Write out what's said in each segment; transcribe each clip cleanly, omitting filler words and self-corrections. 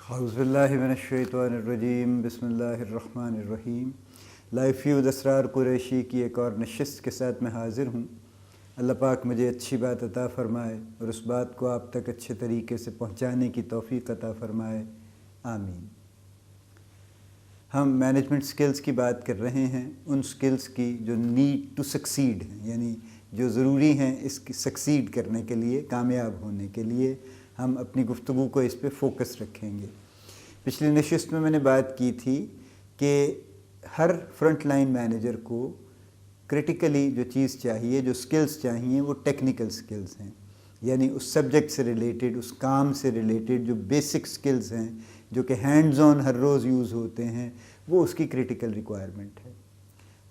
اعوذ باللہ من الشیطان الرجیم، بسم اللہ الرحمن الرحیم۔ لائف فیوز اسرار قریشی کی ایک اور نشست کے ساتھ میں حاضر ہوں۔ اللہ پاک مجھے اچھی بات عطا فرمائے اور اس بات کو آپ تک اچھے طریقے سے پہنچانے کی توفیق عطا فرمائے، آمین۔ ہم مینجمنٹ سکلز کی بات کر رہے ہیں، ان سکلز کی جو نیڈ ٹو سکسیڈ ہیں، یعنی جو ضروری ہیں اس کی سکسیڈ کرنے کے لیے، کامیاب ہونے کے لیے۔ ہم اپنی گفتگو کو اس پہ فوکس رکھیں گے۔ پچھلی نشست میں نے بات کی تھی کہ ہر فرنٹ لائن مینیجر کو کرٹیکلی جو چیز چاہیے، جو سکلز چاہیے، وہ ٹیکنیکل سکلز ہیں، یعنی اس سبجیکٹ سے ریلیٹڈ، اس کام سے ریلیٹڈ جو بیسک سکلز ہیں، جو کہ hands on Hare rows use ہوتے ہیں، وہ اس کی کرٹیکل ریکوائرمنٹ ہے۔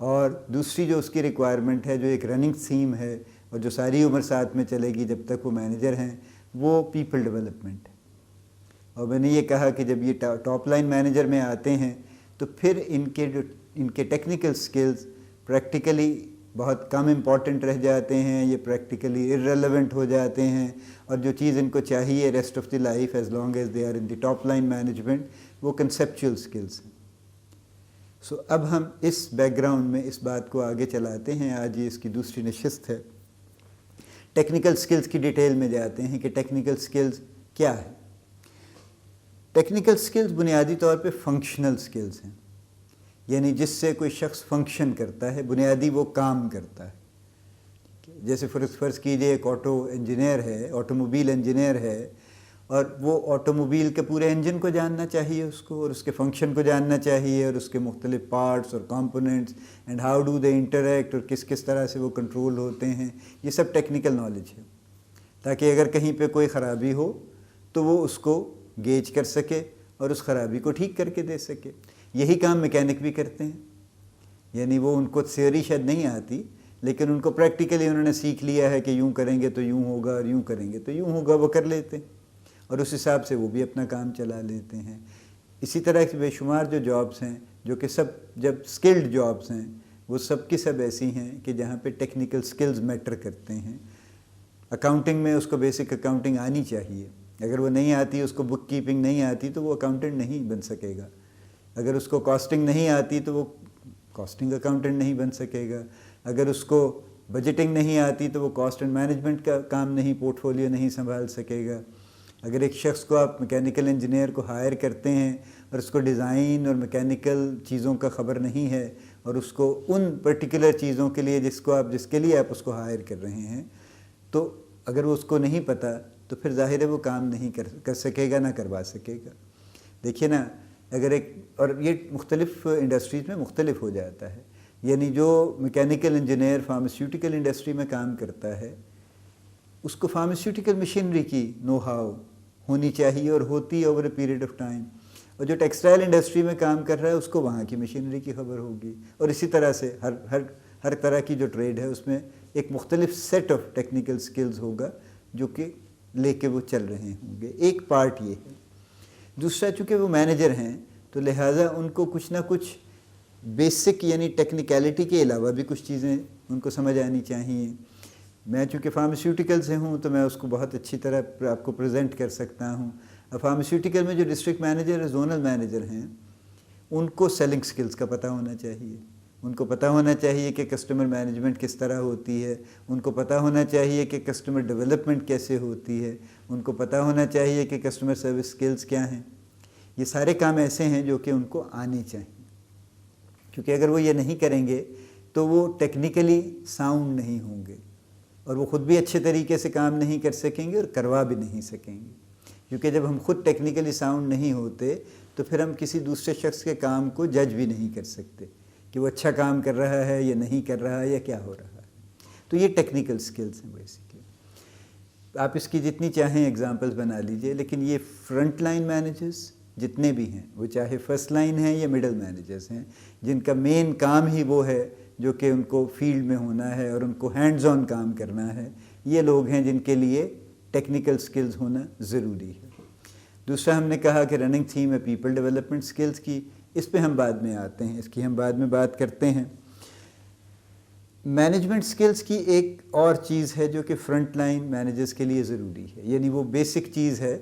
اور دوسری جو اس کی ریکوائرمنٹ ہے، جو ایک رننگ تھیم ہے اور جو ساری عمر ساتھ میں چلے گی جب تک وہ مینیجر ہیں، وہ پیپل ڈیولپمنٹ ہے۔ اور میں نے یہ کہا کہ جب یہ ٹاپ لائن مینیجر میں آتے ہیں تو پھر ان کے ٹیکنیکل سکلز پریکٹیکلی بہت کم امپورٹنٹ رہ جاتے ہیں، یہ پریکٹیکلی ارریلیونٹ ہو جاتے ہیں، اور جو چیز ان کو چاہیے rest of the life as long as they are in the top line management, وہ کنسیپچول سکلز ہیں۔ سو اب ہم اس بیک گراؤنڈ میں اس بات کو آگے چلاتے ہیں۔ آج یہ اس کی دوسری نشست ہے۔ ٹیکنیکل سکلز کی ڈیٹیل میں جاتے ہیں کہ ٹیکنیکل سکلز کیا ہے۔ ٹیکنیکل سکلز بنیادی طور پہ فنکشنل سکلز ہیں، یعنی جس سے کوئی شخص فنکشن کرتا ہے، بنیادی وہ کام کرتا ہے۔ جیسے فرض کیجئے ایک آٹو انجینئر ہے، آٹو موبیل انجینئر ہے، اور وہ آٹو موبیل کے پورے انجن کو جاننا چاہیے اس کو، اور اس کے فنکشن کو جاننا چاہیے، اور اس کے مختلف پارٹس اور components and how do they interact, اور کس طرح سے وہ کنٹرول ہوتے ہیں۔ یہ سب ٹیکنیکل نالج ہے، تاکہ اگر کہیں پہ کوئی خرابی ہو تو وہ اس کو گیج کر سکے اور اس خرابی کو ٹھیک کر کے دے سکے۔ یہی کام میکینک بھی کرتے ہیں، یعنی وہ ان کو تھیوری شاید نہیں آتی، لیکن ان کو پریکٹیکلی انہوں نے سیکھ لیا ہے کہ یوں کریں گے تو یوں ہوگا، اور یوں کریں گے تو یوں ہوگا، وہ کر لیتے ہیں، اور اس حساب سے وہ بھی اپنا کام چلا لیتے ہیں۔ اسی طرح سے بے شمار جو جابس ہیں، جو کہ سب جب اسکلڈ جابس ہیں، وہ سب کی سب ایسی ہیں کہ جہاں پہ ٹیکنیکل سکلز میٹر کرتے ہیں۔ اکاؤنٹنگ میں اس کو بیسک اکاؤنٹنگ آنی چاہیے، اگر وہ نہیں آتی، اس کو بک کیپنگ نہیں آتی تو وہ اکاؤنٹنٹ نہیں بن سکے گا۔ اگر اس کو کاسٹنگ نہیں آتی تو وہ کاسٹنگ اکاؤنٹنٹ نہیں بن سکے گا۔ اگر اس کو بجٹنگ نہیں آتی تو وہ کاسٹ اینڈ مینجمنٹ کا کام نہیں، پورٹ فولیو نہیں سنبھال سکے گا۔ اگر ایک شخص کو آپ میکینیکل انجینئر کو ہائر کرتے ہیں اور اس کو ڈیزائن اور میکینیکل چیزوں کا خبر نہیں ہے، اور اس کو ان پرٹیکولر چیزوں کے لیے جس کے لیے آپ اس کو ہائر کر رہے ہیں، تو اگر وہ اس کو نہیں پتہ تو پھر ظاہر ہے وہ کام نہیں کر سکے گا، نہ کروا سکے گا۔ دیکھیے نا، اگر اور یہ مختلف انڈسٹریز میں مختلف ہو جاتا ہے، یعنی جو میکینیکل انجینئر فارماسیوٹیکل انڈسٹری میں کام کرتا ہے، اس کو فارماسیوٹیکل مشینری کی نو ہاؤ ہونی چاہیے، اور ہوتی ہے over a period of time. اور جو ٹیکسٹائل انڈسٹری میں کام کر رہا ہے، اس کو وہاں کی مشینری کی خبر ہوگی، اور اسی طرح سے ہر طرح کی جو ٹریڈ ہے اس میں ایک مختلف سیٹ آف ٹیکنیکل سکلز ہوگا جو کہ لے کے وہ چل رہے ہوں گے۔ ایک پارٹ یہ ہے۔ دوسرا، چونکہ وہ مینیجر ہیں تو لہٰذا ان کو کچھ نہ کچھ بیسک، یعنی ٹیکنیکلٹی کے علاوہ بھی کچھ چیزیں ان کو سمجھ آنی چاہیے۔ میں چونکہ فارماسیوٹیکل سے ہوں تو میں اس کو بہت اچھی طرح آپ کو پریزنٹ کر سکتا ہوں۔ اب فارماسیوٹیکل میں جو ڈسٹرکٹ مینیجر اور زونل مینیجر ہیں، ان کو سیلنگ سکلز کا پتہ ہونا چاہیے، ان کو پتہ ہونا چاہیے کہ کسٹمر مینجمنٹ کس طرح ہوتی ہے، ان کو پتہ ہونا چاہیے کہ کسٹمر ڈیولپمنٹ کیسے ہوتی ہے، ان کو پتہ ہونا چاہیے کہ کسٹمر سروس سکلز کیا ہیں۔ یہ سارے کام ایسے ہیں جو کہ ان کو آنے چاہیے، کیونکہ اگر وہ یہ نہیں کریں گے تو وہ ٹیکنیکلی ساؤنڈ نہیں ہوں گے، اور وہ خود بھی اچھے طریقے سے کام نہیں کر سکیں گے اور کروا بھی نہیں سکیں گے۔ کیونکہ جب ہم خود ٹیکنیکلی ساؤنڈ نہیں ہوتے تو پھر ہم کسی دوسرے شخص کے کام کو جج بھی نہیں کر سکتے کہ وہ اچھا کام کر رہا ہے یا نہیں کر رہا ہے یا کیا ہو رہا ہے۔ تو یہ ٹیکنیکل سکلز ہیں بیسکلی۔ آپ اس کی جتنی چاہیں اگزامپلز بنا لیجئے، لیکن یہ فرنٹ لائن مینیجرز جتنے بھی ہیں، وہ چاہے فرسٹ لائن ہیں یا مڈل مینیجرز ہیں، جن کا مین کام ہی وہ ہے جو کہ ان کو فیلڈ میں ہونا ہے اور ان کو ہینڈز آن کام کرنا ہے، یہ لوگ ہیں جن کے لیے ٹیکنیکل سکلز ہونا ضروری ہے۔ دوسرا ہم نے کہا کہ رننگ تھیم ہے پیپل ڈیولپمنٹ سکلز کی، اس پہ ہم بعد میں آتے ہیں، اس کی ہم بعد میں بات کرتے ہیں۔ مینجمنٹ سکلز کی ایک اور چیز ہے جو کہ فرنٹ لائن مینیجرز کے لیے ضروری ہے، یعنی وہ بیسک چیز ہے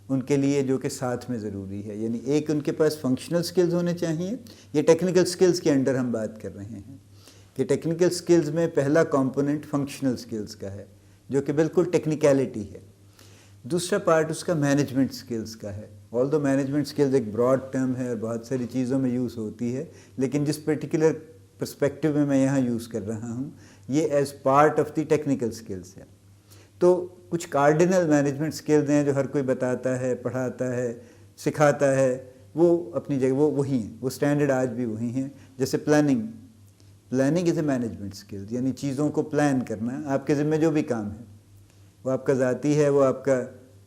ان کے لیے جو کہ ساتھ میں ضروری ہے. یعنی ایک ان کے پاس فنکشنل سکلز ہونے چاہیے. یہ ٹیکنیکل سکلز کے انڈر ہم بات کر رہے ہیں کہ ٹیکنیکل سکلز میں پہلا کمپوننٹ فنکشنل سکلز کا ہے جو کہ بالکل ٹیکنیکلٹی ہے. دوسرا پارٹ اس کا مینجمنٹ سکلز کا ہے. آلدو مینجمنٹ سکلز ایک براڈ ٹرم ہے اور بہت ساری چیزوں میں یوز ہوتی ہے, لیکن جس پرٹیکولر پرسپیکٹو میں میں یہاں یوز کر رہا ہوں یہ as part of the technical skills ہے. تو کچھ کارڈینل مینجمنٹ سکلز ہیں جو ہر کوئی بتاتا ہے, پڑھاتا ہے, سکھاتا ہے, وہ اپنی جگہ وہی ہیں, وہ اسٹینڈرڈ آج بھی وہی ہیں. جیسے planning is a management skills, یعنی چیزوں کو پلان کرنا. آپ کے ذمہ جو بھی کام ہے, وہ آپ کا ذاتی ہے, وہ آپ کا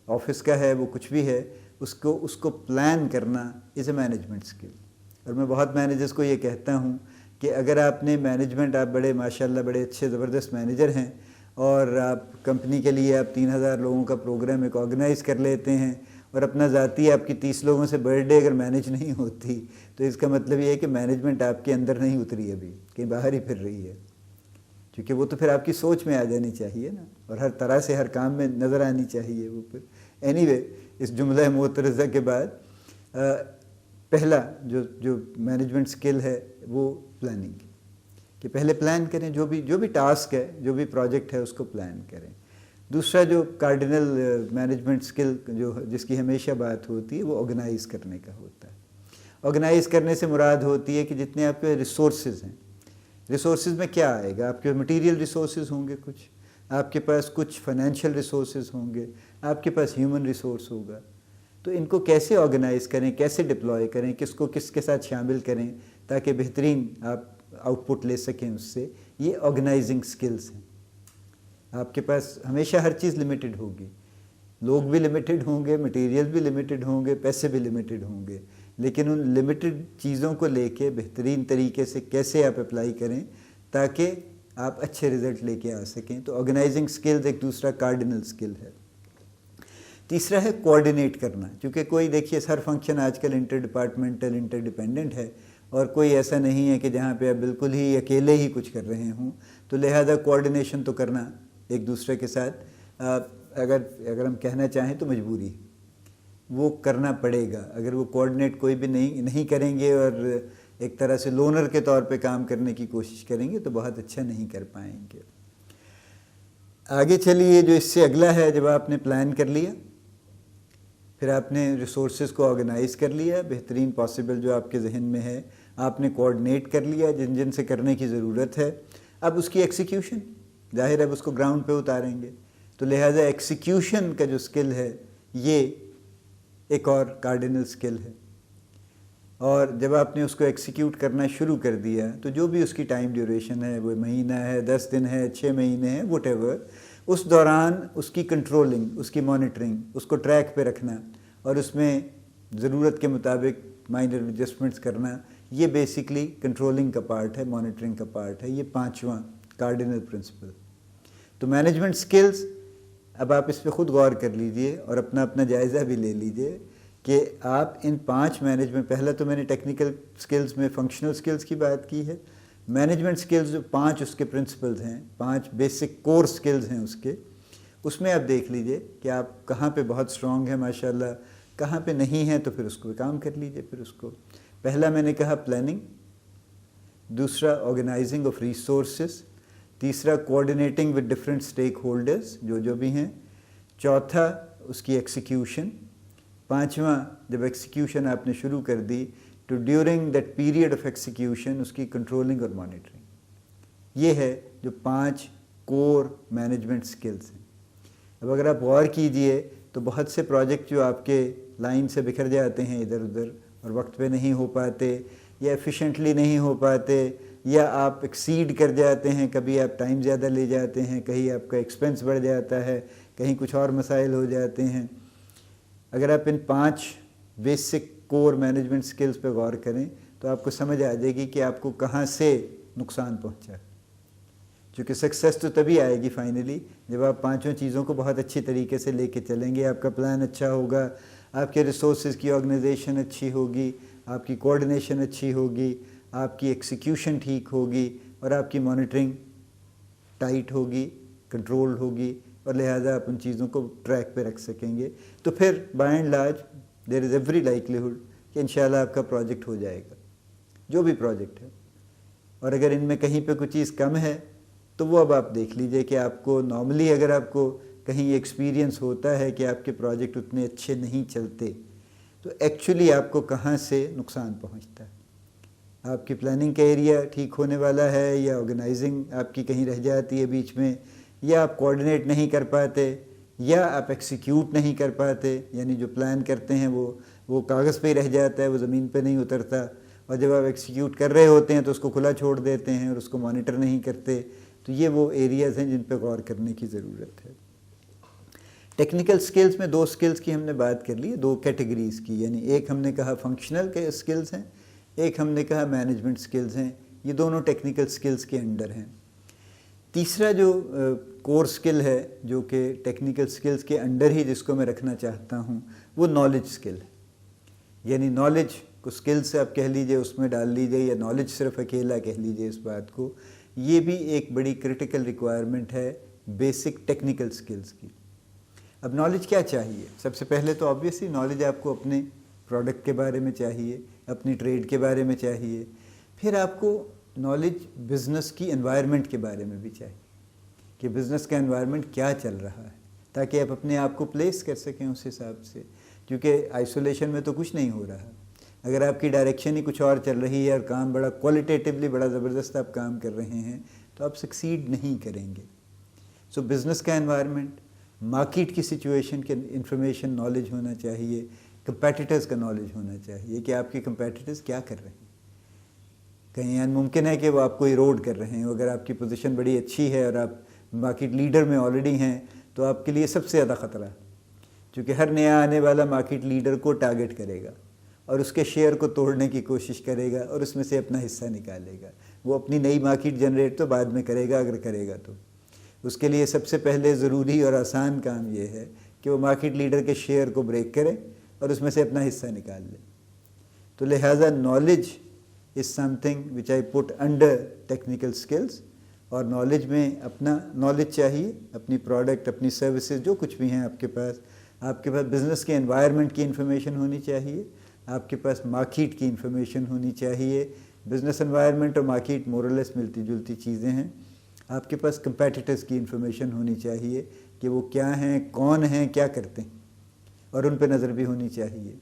آفس کا ہے, وہ کچھ بھی ہے, اس کو پلان کرنا از اے مینجمنٹ سکل. اور میں بہت مینیجرز کو یہ کہتا ہوں کہ اگر آپ نے مینجمنٹ, آپ بڑے ماشاءاللہ بڑے اچھے زبردست مینیجر ہیں اور آپ کمپنی کے لیے آپ 3000 لوگوں کا پروگرام ایک آرگنائز کر لیتے ہیں اور اپنا ذاتی آپ کی 30 لوگوں سے برتھ ڈے اگر مینیج نہیں ہوتی تو اس کا مطلب یہ ہے کہ مینجمنٹ آپ کے اندر نہیں اتری, ابھی کہیں باہر ہی پھر رہی ہے. کیونکہ وہ تو پھر آپ کی سوچ میں آ جانی چاہیے نا, اور ہر طرح سے ہر کام میں نظر آنی چاہیے وہ پھر. اینی وے, اس جملہ معترضہ کے بعد پہلا جو مینجمنٹ سکل ہے وہ پلاننگ, کہ پہلے پلان کریں جو بھی ٹاسک ہے, جو بھی پروجیکٹ ہے اس کو پلان کریں. دوسرا جو کارڈینل مینجمنٹ سکل جس کی ہمیشہ بات ہوتی ہے وہ آرگنائز کرنے کا ہوتا ہے. آرگنائز کرنے سے مراد ہوتی ہے کہ جتنے آپ کے ریسورسز ہیں, ریسورسز میں کیا آئے گا, آپ کے مٹیریل ریسورسز ہوں گے, کچھ آپ کے پاس کچھ فائنینشیل ریسورسز ہوں گے, آپ کے پاس ہیومن ریسورس ہوگا. تو ان کو کیسے آرگنائز کریں, کیسے ڈپلوائے کریں, کس کو کس کے ساتھ شامل کریں تاکہ بہترین آپ آؤٹ پٹ لے سکیں اس سے, یہ آرگنائزنگ سکلز ہیں. آپ کے پاس ہمیشہ ہر چیز لمیٹڈ ہوگی, لوگ بھی لمیٹڈ ہوں گے, مٹیریل بھی لمیٹڈ ہوں گے, پیسے بھی لمیٹڈ ہوں گے, لیکن ان لمیٹڈ چیزوں کو لے کے بہترین طریقے سے کیسے آپ اپلائی کریں تاکہ آپ اچھے رزلٹ لے کے آ سکیں. تو آرگنائزنگ سکلز ایک دوسرا کارڈینل سکل ہے. تیسرا ہے کوآرڈینیٹ کرنا, کیونکہ کوئی دیکھیے ہر فنکشن آج کل انٹر ڈپارٹمنٹل انٹر ڈپینڈنٹ ہے اور کوئی ایسا نہیں ہے کہ جہاں پہ آپ بالکل ہی اکیلے ہی کچھ کر رہے ہوں. تو لہذا کوآرڈینیشن تو کرنا ایک دوسرے کے ساتھ, اگر ہم کہنا چاہیں تو مجبوری وہ کرنا پڑے گا. اگر وہ کوآرڈینیٹ کوئی بھی نہیں کریں گے اور ایک طرح سے لونر کے طور پہ کام کرنے کی کوشش کریں گے تو بہت اچھا نہیں کر پائیں گے. آگے چلیے, جو اس سے اگلا ہے, جب آپ نے پلان کر لیا, پھر آپ نے ریسورسز کو آرگنائز کر لیا, بہترین پاسبل جو آپ کے ذہن میں ہے, آپ نے کوآرڈینیٹ کر لیا جن سے کرنے کی ضرورت ہے. اب اس کی ایکسیکیوشن, ظاہر ہے اب اس کو گراؤنڈ پہ اتاریں گے, تو لہٰذا ایکسیکیوشن کا جو سکل ہے یہ ایک اور کارڈینل سکل ہے. اور جب آپ نے اس کو ایکسیکیوٹ کرنا شروع کر دیا تو جو بھی اس کی ٹائم ڈیوریشن ہے, وہ مہینہ ہے, 10 دن ہے, 6 مہینے ہیں, وٹ ایور, اس دوران اس کی کنٹرولنگ, اس کی مانیٹرنگ, اس کو ٹریک پہ رکھنا اور اس میں ضرورت کے مطابق مائنر ایڈجسٹمنٹس کرنا, یہ بیسکلی کنٹرولنگ کا پارٹ ہے, مانیٹرنگ کا پارٹ ہے. یہ 5واں کارڈینل پرنسپل. تو مینجمنٹ سکلز, اب آپ اس پہ خود غور کر لیجئے اور اپنا جائزہ بھی لے لیجئے کہ آپ ان 5 مینجمنٹ, پہلا تو میں نے ٹیکنیکل سکلز میں فنکشنل سکلز کی بات کی ہے. مینجمنٹ سکلز جو 5 اس کے پرنسپلز ہیں, 5 بیسک کور سکلز ہیں اس میں آپ دیکھ لیجئے کہ آپ کہاں پہ بہت اسٹرانگ ہیں ماشاءاللہ, کہاں پہ نہیں ہیں, تو پھر اس کو کام کر لیجئے. پھر اس کو پہلا میں نے کہا پلاننگ, دوسرا آرگنائزنگ آف ریسورسز, تیسرا کوآرڈینیٹنگ ود ڈفرینٹ اسٹیک ہولڈرز جو بھی ہیں, چوتھا اس کی ایکسیکیوشن, 5واں جب ایکسیکیوشن آپ نے شروع کر دی تو during that period of execution اس کی کنٹرولنگ اور مانیٹرنگ. یہ ہے جو 5 کور مینجمنٹ سکلز ہیں. اب اگر آپ غور کیجئے تو بہت سے پروجیکٹ جو آپ کے لائن سے بکھر جاتے ہیں ادھر ادھر اور وقت پہ نہیں ہو پاتے یا ایفیشینٹلی نہیں ہو پاتے, یا آپ ایکسیڈ کر جاتے ہیں, کبھی آپ ٹائم زیادہ لے جاتے ہیں, کہیں آپ کا ایکسپنس بڑھ جاتا ہے, کہیں کچھ اور مسائل ہو جاتے ہیں. اگر آپ ان 5 بیسک کور مینجمنٹ سکلز پہ غور کریں تو آپ کو سمجھ آ جائے گی کہ آپ کو کہاں سے نقصان پہنچا. چونکہ سکسیس تو تبھی آئے گی فائنلی جب آپ 5 چیزوں کو بہت اچھی طریقے سے لے کے چلیں گے. آپ کا پلان اچھا ہوگا, آپ کے ریسورسز کی آرگنائزیشن اچھی ہوگی, آپ کی کوآرڈینیشن اچھی ہوگی, آپ کی ایکسیکیوشن ٹھیک ہوگی اور آپ کی مانیٹرنگ ٹائٹ ہوگی, کنٹرولڈ ہوگی. اور لہٰذا آپ ان چیزوں کو ٹریک پہ رکھ سکیں گے. تو پھر by and large there is every likelihood کہ انشاءاللہ آپ کا پروجیکٹ ہو جائے گا، جو بھی پروجیکٹ ہے. اور اگر ان میں کہیں پہ کوئی چیز کم ہے تو وہ اب آپ دیکھ لیجئے کہ آپ کو نارملی اگر آپ کو کہیں ایکسپیرینس ہوتا ہے کہ آپ کے پروجیکٹ اتنے اچھے نہیں چلتے تو ایکچولی آپ کو کہاں سے نقصان پہنچتا ہے. آپ کی پلاننگ کا ایریا ٹھیک ہونے والا ہے، یا آرگنائزنگ آپ کی کہیں رہ جاتی ہے بیچ میں، یا آپ کوآرڈینیٹ نہیں کر پاتے، یا آپ ایکسیکیوٹ نہیں کر پاتے، یعنی جو پلان کرتے ہیں وہ کاغذ پہ ہی رہ جاتا ہے، وہ زمین پہ نہیں اترتا، اور جب آپ ایکسیکیوٹ کر رہے ہوتے ہیں تو اس کو کھلا چھوڑ دیتے ہیں اور اس کو مانیٹر نہیں کرتے. تو یہ وہ ایریاز ہیں جن پہ غور کرنے کی ضرورت ہے. ٹیکنیکل سکلز میں 2 سکلز کی ہم نے بات کر لی، 2 کیٹیگریز کی، یعنی ایک ہم نے کہا فنکشنل کے سکلز ہیں، ایک ہم نے کہا مینجمنٹ سکلز ہیں. یہ دونوں ٹیکنیکل سکلز کے انڈر ہیں. تیسرا جو کور سکل ہے جو کہ ٹیکنیکل سکلز کے انڈر ہی جس کو میں رکھنا چاہتا ہوں وہ نالج سکل ہے. یعنی نالج کو سکل سے آپ کہہ لیجئے اس میں ڈال لیجئے، یا نالج صرف اکیلا کہہ لیجئے اس بات کو. یہ بھی ایک بڑی کرٹیکل ریکوائرمنٹ ہے بیسک ٹیکنیکل سکلز کی. اب نالج کیا چاہیے؟ سب سے پہلے تو آبویسلی نالج آپ کو اپنے پروڈکٹ کے بارے میں چاہیے، اپنی ٹریڈ کے بارے میں چاہیے. پھر آپ کو نالج بزنس کی انوائرمنٹ کے بارے میں بھی چاہیے کہ بزنس کا انوائرمنٹ کیا چل رہا ہے، تاکہ آپ اپنے آپ کو پلیس کر سکیں اس حساب سے. کیونکہ آئسولیشن میں تو کچھ نہیں ہو رہا. اگر آپ کی ڈائریکشن ہی کچھ اور چل رہی ہے اور کام بڑا کوالٹیٹیولی بڑا زبردست آپ کام کر رہے ہیں تو آپ سکسیڈ نہیں کریں گے. سو بزنس کا انوائرمنٹ، مارکیٹ کی سچویشن کے انفارمیشن نالج ہونا چاہیے، کمپیٹیٹرز کا نالج ہونا چاہیے کہ آپ کے کمپیٹیٹرز کیا کر رہے ہیں. کہیں ممکن ہے کہ وہ آپ کو ایروڈ کر رہے ہیں. اگر آپ کی پوزیشن بڑی اچھی ہے اور آپ مارکیٹ لیڈر میں آلریڈی ہیں تو آپ کے لیے سب سے زیادہ خطرہ ہے، کیونکہ ہر نیا آنے والا مارکیٹ لیڈر کو ٹارگٹ کرے گا اور اس کے شیئر کو توڑنے کی کوشش کرے گا اور اس میں سے اپنا حصہ نکالے گا. وہ اپنی نئی مارکیٹ جنریٹ تو بعد میں کرے گا اگر کرے گا تو. اس کے لیے سب سے پہلے ضروری اور آسان کام یہ ہے کہ وہ مارکیٹ لیڈر کے شیئر کو بریک کرے اور اس میں سے اپنا حصہ نکال لے. تو لہٰذا knowledge is some thing which I put under technical skills. اور نالج میں اپنا نالج چاہیے، اپنی پروڈکٹ، اپنی سروسز جو کچھ بھی ہیں آپ کے پاس بزنس کے انوائرمنٹ کی انفارمیشن ہونی چاہیے، آپ کے پاس مارکیٹ کی انفارمیشن ہونی چاہیے. بزنس انوائرمنٹ اور مارکیٹ مورلیس ملتی جلتی چیزیں ہیں. آپ کے پاس کمپیٹیٹرز کی انفارمیشن ہونی چاہیے کہ وہ کیا ہیں، کون ہیں، کیا کرتے ہیں، اور ان پہ نظر بھی ہونی چاہیے.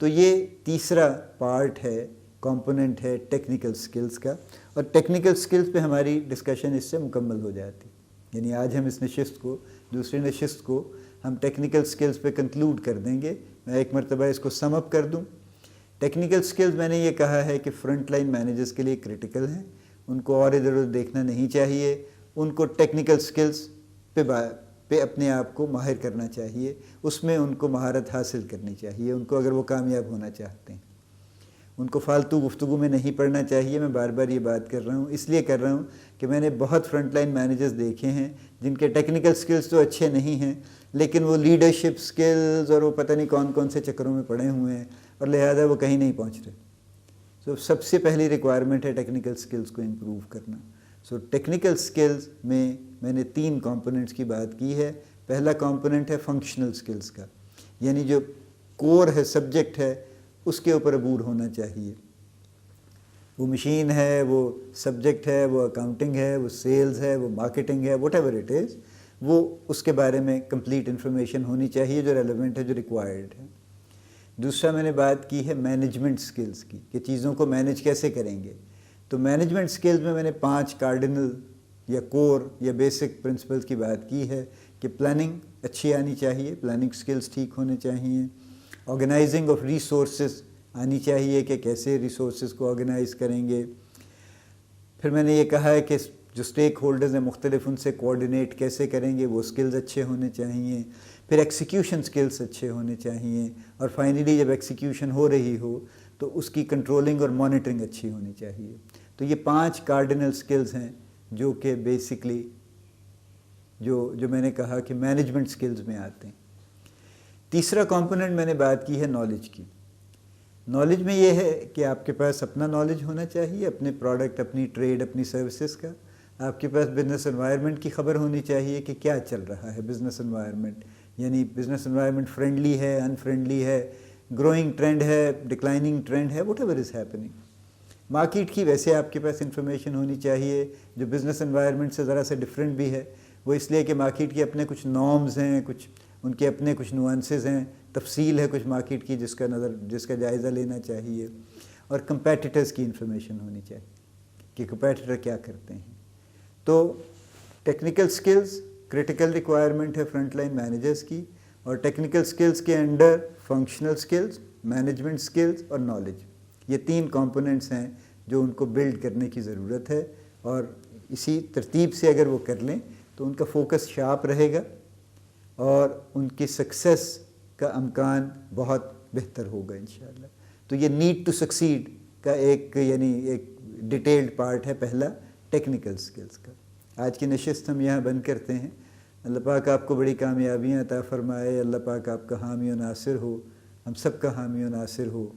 تو یہ تیسرا پارٹ ہے، کمپوننٹ ہے ٹیکنیکل سکلز کا. اور ٹیکنیکل سکلز پہ ہماری ڈسکشن اس سے مکمل ہو جاتی. یعنی آج ہم اس نشست کو، دوسری نشست کو ہم ٹیکنیکل سکلز پہ کنکلوڈ کر دیں گے. میں ایک مرتبہ اس کو سم اپ کر دوں. ٹیکنیکل سکلز میں نے یہ کہا ہے کہ فرنٹ لائن مینیجرز کے لیے کرٹیکل ہیں. ان کو اور ادھر ادھر دیکھنا نہیں چاہیے. ان کو ٹیکنیکل سکلز پہ اپنے آپ کو ماہر کرنا چاہیے. اس میں ان کو مہارت حاصل کرنی چاہیے ان کو، اگر وہ کامیاب ہونا چاہتے ہیں. ان کو فالتو گفتگو میں نہیں پڑنا چاہیے. میں بار بار یہ بات کر رہا ہوں، اس لیے کر رہا ہوں کہ میں نے بہت فرنٹ لائن مینیجرز دیکھے ہیں جن کے ٹیکنیکل سکلز تو اچھے نہیں ہیں، لیکن وہ لیڈرشپ سکلز اور وہ پتہ نہیں کون کون سے چکروں میں پڑے ہوئے ہیں اور لہذا وہ کہیں نہیں پہنچ رہے. سو سب سے پہلی ریکوائرمنٹ ہے ٹیکنیکل سکلز کو امپروو کرنا. سو ٹیکنیکل سکلز میں نے 3 کمپوننٹس کی بات کی ہے. پہلا کمپوننٹ ہے فنکشنل سکلز کا، یعنی جو کور ہے، سبجیکٹ ہے، اس کے اوپر عبور ہونا چاہیے. وہ مشین ہے، وہ سبجیکٹ ہے، وہ اکاؤنٹنگ ہے، وہ سیلز ہے، وہ مارکیٹنگ ہے، واٹ ایور اٹ از، وہ اس کے بارے میں کمپلیٹ انفارمیشن ہونی چاہیے جو ریلیونٹ ہے، جو ریکوائرڈ ہے. دوسرا میں نے بات کی ہے مینجمنٹ سکلز کی، کہ چیزوں کو مینیج کیسے کریں گے. تو مینجمنٹ سکلز میں نے 5 کارڈنل یا کور یا بیسک پرنسپلز کی بات کی ہے کہ پلاننگ اچھی آنی چاہیے، پلاننگ سکلز ٹھیک ہونے چاہیے. آرگنائزنگ آف ریسورسز آنی چاہیے کہ کیسے ریسورسز کو آرگنائز کریں گے. پھر میں نے یہ کہا ہے کہ جو اسٹیک ہولڈرز ہیں مختلف، ان سے کوآرڈینیٹ کیسے کریں گے، وہ سکلز اچھے ہونے چاہیے. پھر ایکسیکیوشن سکلز اچھے ہونے چاہیے. اور فائنلی جب ایکسیکیوشن ہو رہی ہو تو اس کی کنٹرولنگ اور مانیٹرنگ اچھی ہونی چاہیے. تو یہ 5 کارڈنل سکلز ہیں جو کہ بیسکلی جو میں نے کہا کہ مینجمنٹ سکلز میں آتے ہیں. تیسرا کمپوننٹ میں نے بات کی ہے نالج کی. نالج میں یہ ہے کہ آپ کے پاس اپنا نالج ہونا چاہیے، اپنے پروڈکٹ، اپنی ٹریڈ، اپنی سروسز کا. آپ کے پاس بزنس انوائرمنٹ کی خبر ہونی چاہیے کہ کیا چل رہا ہے بزنس انوائرمنٹ، یعنی بزنس انوائرمنٹ فرینڈلی ہے، ان فرینڈلی ہے، گروئنگ ٹرینڈ ہے، ڈکلائننگ ٹرینڈ ہے، what ever is happening. Market کی ویسے آپ کے پاس انفارمیشن ہونی چاہیے جو بزنس انوائرمنٹ سے ذرا سے ڈفرینٹ بھی ہے، وہ اس لیے کہ مارکیٹ کے اپنے کچھ نارمز ہیں، کچھ ان کے اپنے کچھ نوانسز ہیں، تفصیل ہے کچھ مارکیٹ کی جس کا جائزہ لینا چاہیے، اور کمپیٹیٹرز کی انفارمیشن ہونی چاہیے کہ کمپیٹیٹر کیا کرتے ہیں۔ تو ٹیکنیکل سکلز کرٹیکل ریکوائرمنٹ ہے فرنٹ لائن مینیجرز کی، اور ٹیکنیکل سکلز کے under functional skills, management skills اور نالج، یہ 3 کمپوننٹس ہیں جو ان کو بلڈ کرنے کی ضرورت ہے، اور اسی ترتیب سے اگر وہ کر لیں تو ان کا فوکس شارپ رہے گا اور ان کی سکسیس کا امکان بہت بہتر ہوگا انشاءاللہ۔ تو یہ نیڈ ٹو سکسیڈ کا ایک ڈیٹیلڈ پارٹ ہے پہلا ٹیکنیکل سکلز کا۔ آج کی نشست ہم یہاں بند کرتے ہیں۔ اللہ پاک آپ کو بڑی کامیابیاں عطا فرمائے، اللہ پاک آپ کا حامی و ناصر ہو، ہم سب کا حامی و ناصر ہو۔